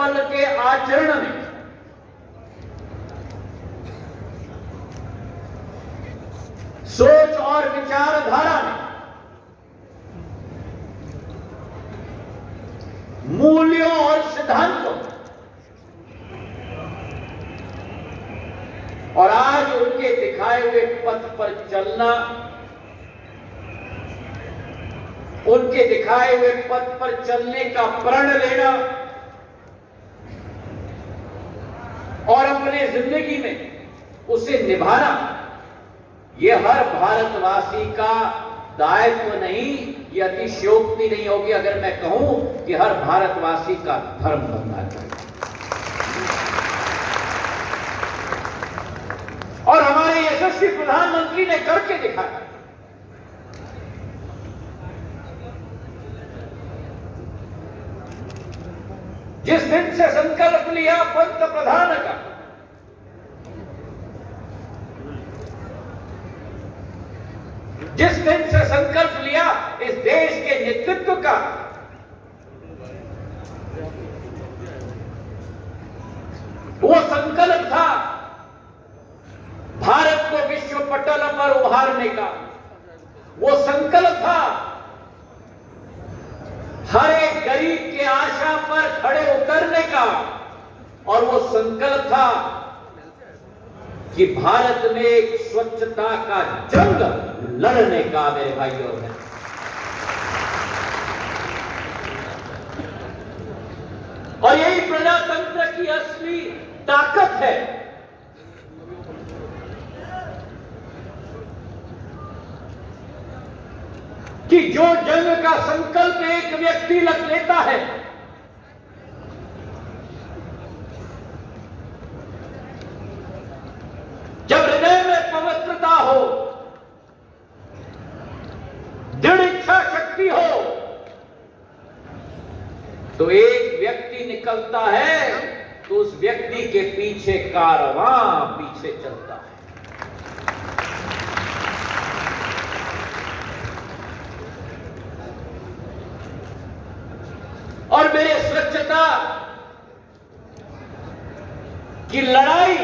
पल के आचरण में सोच और विचारधारा में मूल्यों और सिद्धांतों और आज उनके दिखाए हुए पथ पर चलना, उनके दिखाए हुए पथ पर चलने का प्रण लेना और अपने जिंदगी में उसे निभाना, यह हर भारतवासी का दायित्व नहीं, यह अतिशयोक्ति नहीं होगी अगर मैं कहूं कि हर भारतवासी का धर्म बनना चाहिए। और हमारे यशस्वी प्रधानमंत्री ने करके दिखाया। जिस दिन से संकल्प लिया पंत प्रधान का, जिस दिन से संकल्प लिया इस देश के नेतृत्व का, वो संकल्प था भारत को विश्व पटल पर उभारने का, वो संकल्प था हर एक गरीब के आशा पर खड़े उतरने का, और वो संकल्प था कि भारत में एक स्वच्छता का जंग लड़ने का। मेरे भाइयों ने और यही प्रजातंत्र की असली ताकत है कि जो जंग का संकल्प एक व्यक्ति लेता है, जब हृदय में पवित्रता हो, दृढ़ इच्छा शक्ति हो, तो एक व्यक्ति निकलता है तो उस व्यक्ति के पीछे कारवां पीछे चलता है। और मेरे स्वच्छता की लड़ाई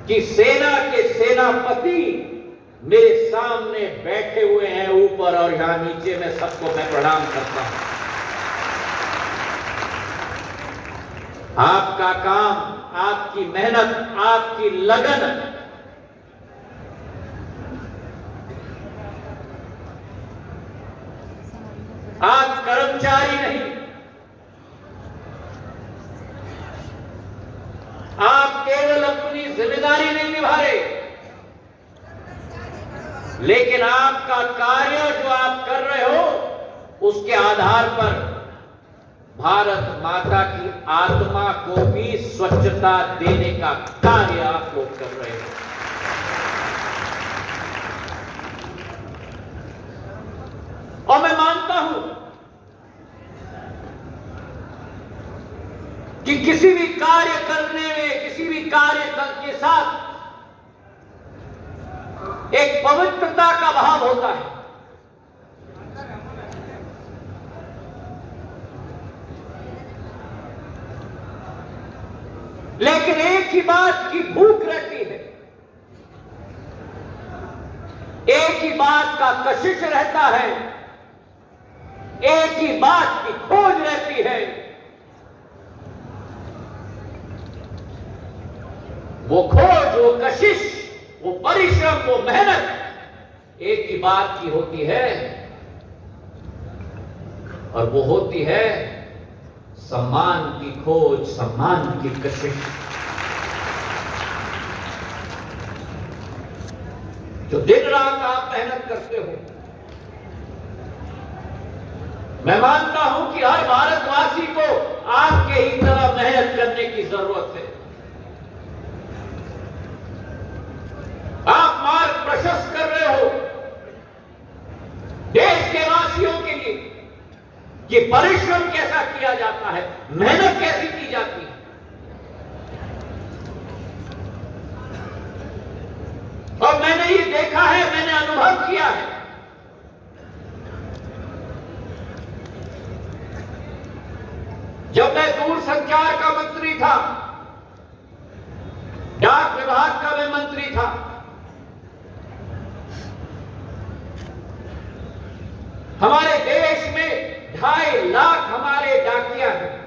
की सेना के सेनापति मेरे सामने बैठे हुए हैं ऊपर और यहां नीचे में सबको मैं प्रणाम करता हूं। आपका काम, आपकी मेहनत, आपकी लगन आप कर्मचारी नहीं, आप केवल अपनी जिम्मेदारी नहीं निभा रहे, लेकिन आपका कार्य जो आप कर रहे हो उसके आधार पर भारत माता की आत्मा को भी स्वच्छता देने का कार्य आप लोग कर रहे हो। और मैं मानता हूं कि किसी भी कार्य करने में, किसी भी कार्य के साथ एक पवित्रता का भाव होता है। लेकिन एक ही बात की भूख रहती है, एक ही बात का कशिश रहता है, एक ही बात की खोज रहती है। वो खोज, वो कशिश, वो परिश्रम, वो मेहनत एक ही बात की होती है, और वो होती है सम्मान की खोज, सम्मान की कशिश। जो दिन रात आप मेहनत करते हो, मैं मानता हूं कि हर भारतवासी को आपके ही तरह मेहनत करने की जरूरत है। आप मार्ग प्रशस्त कर रहे हो देश के वासियों के लिए कि परिश्रम कैसा किया जाता है, मेहनत कैसी की जाती है। और मैंने ये देखा है, मैंने अनुभव किया है जब मैं दूरसंचार का मंत्री था, डाक विभाग का मैं मंत्री था, हमारे देश में 2.5 लाख हमारे डाकिया हैं।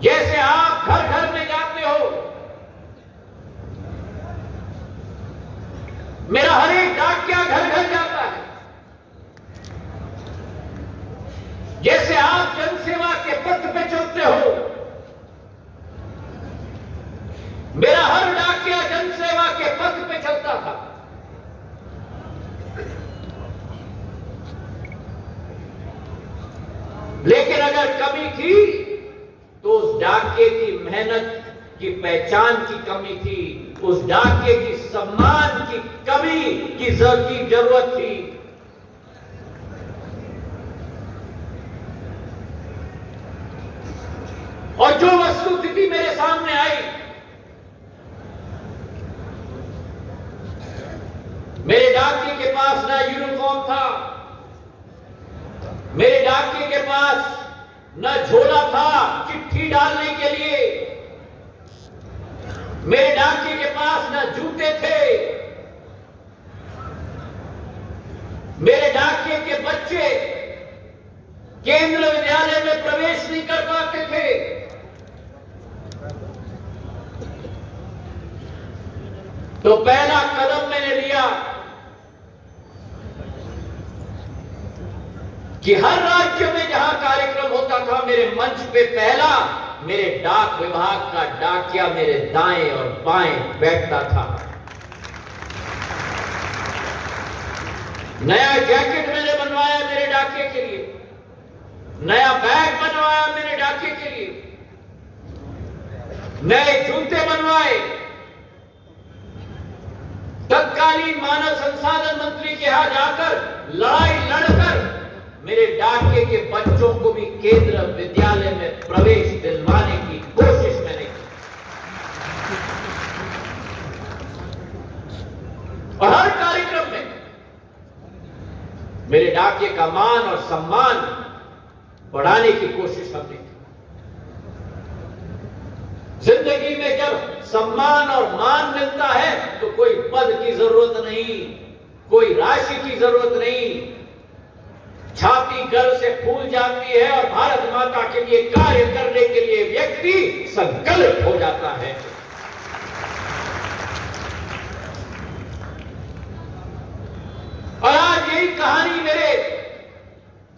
जैसे आप घर घर में जाते हो, मेरा हर एक डाकिया घर घर जाता है। जैसे आप जनसेवा के पथ पे चलते हो, मेरा हर डाकिया जनसेवा के पथ पे चलता था। लेकिन अगर कमी थी तो उस डाकिये की मेहनत की पहचान की कमी थी, उस डाकिये की सम्मान की कमी की जरूरत थी। और जो वस्तुस्थिति मेरे सामने आई, मेरे डाकिये के पास ना यूनिफॉर्म था, मेरे डाकिये के पास न झोला था चिट्ठी डालने के लिए, मेरे डाकिये के पास न जूते थे, मेरे डाकिये के बच्चे केंद्र विद्यालय में प्रवेश नहीं कर पाते थे। तो पहला कदम मैंने लिया कि हर राज्य में जहां कार्यक्रम होता था, मेरे मंच पे पहला मेरे डाक विभाग का डाकिया मेरे दाएं और बाएं बैठता था। नया जैकेट मैंने बनवाया मेरे डाकिये के लिए, नया बैग बनवाया मेरे डाकिये के लिए, नए जूते बनवाए। तत्कालीन मानव संसाधन मंत्री के यहां जाकर लड़ाई लड़कर मेरे डाकिये के बच्चों को भी केंद्र विद्यालय में प्रवेश दिलवाने की कोशिश मैंने की। और हर कार्यक्रम में मेरे डाकिये का मान और सम्मान बढ़ाने की कोशिश हमने की। जिंदगी में जब सम्मान और मान मिलता है तो कोई पद की जरूरत नहीं, कोई राशि की जरूरत नहीं, छाती गर्व से फूल जाती है और भारत माता के लिए कार्य करने के लिए व्यक्ति संकल्प हो जाता है। और आज यही कहानी मेरे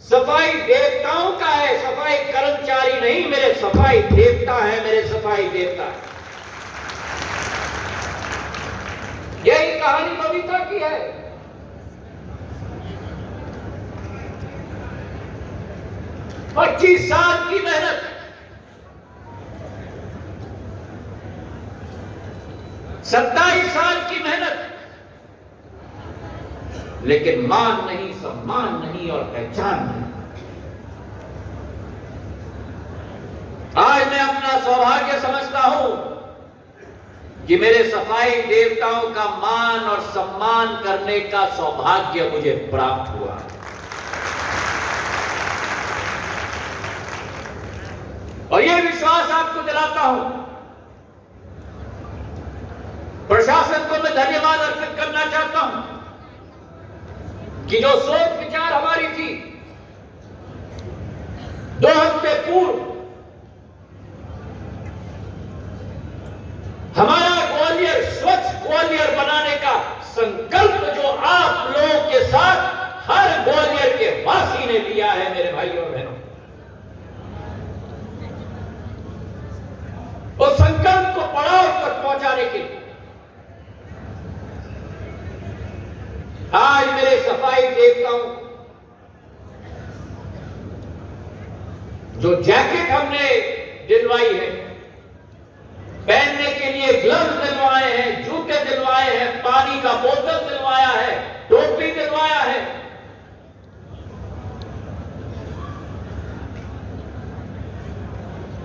सफाई देवताओं का है, सफाई कर्मचारी नहीं, मेरे सफाई देवता है, मेरे सफाई देवता। यही कहानी बबीता की है। और 25 साल की मेहनत, सत्ताईस साल की मेहनत, लेकिन मान नहीं, सम्मान नहीं और पहचान नहीं। आज मैं अपना सौभाग्य समझता हूं कि मेरे सफाई देवताओं का मान और सम्मान करने का सौभाग्य मुझे प्राप्त हुआ। और यह विश्वास आपको दिलाता हूं, प्रशासन को मैं धन्यवाद अर्पित करना चाहता हूं कि जो सोच विचार हमारी थी 2 हफ्ते पूर्व, हमारा ग्वालियर स्वच्छ ग्वालियर बनाने का संकल्प जो आप लोगों के साथ हर ग्वालियर के वासी ने लिया है, मेरे भाइयों और बहनों, उस संकल्प को पड़ाव तक पहुंचाने के लिए आज मेरे सफाई देवताओं जो जैकेट हमने दिलवाई है, पहनने के लिए ग्लव्स दिलवाए हैं, जूते दिलवाए हैं, पानी का बोतल दिलवाया है, टोपी दिलवाया है,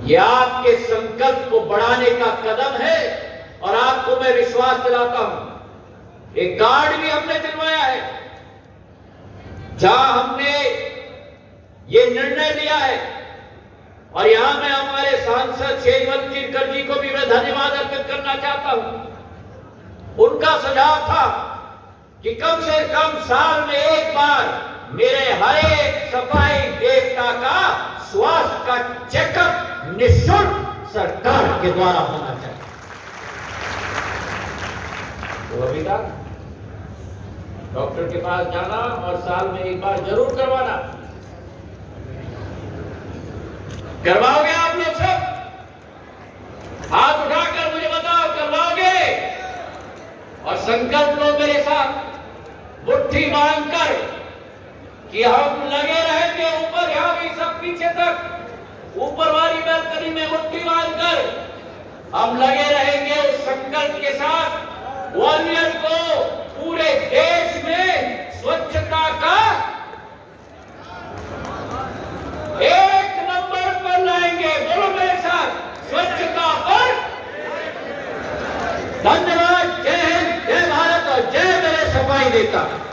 यह आपके संकल्प को बढ़ाने का कदम है। और आपको मैं विश्वास दिलाता हूं, एक कार्ड भी हमने दिलवाया है जहां हमने ये निर्णय लिया है। और यहां मैं हमारे सांसद शेजवंत चिरकर जी को भी मैं धन्यवाद अर्पित करना चाहता हूं। उनका सुझाव था कि कम से कम साल में एक बार मेरे हर एक सफाई देवता का स्वास्थ्य का चेकअप निःशुल्क सरकार के द्वारा होना चाहिए। तो अभी तक डॉक्टर के पास जाना और साल में एक बार जरूर करवाना। करवाओगे आप लोग सब? हाथ उठाकर मुझे बताओ, करवाओगे? और संकल्प लो मेरे साथ, मुट्ठी बांधकर कि हम लगे रहेंगे ऊपर, यहां भी सब पीछे तक, ऊपर वाली बैल्कनी में मुट्ठी बांधकर हम लगे रहेंगे उस संकल्प के साथ ग्वालियर को पूरे देश में स्वच्छता का एक नंबर पर लाएंगे। बोलो मेरे साथ, स्वच्छता पर। धन्यवाद। जय हिंद, जय भारत और जय मेरे सफाई देवता।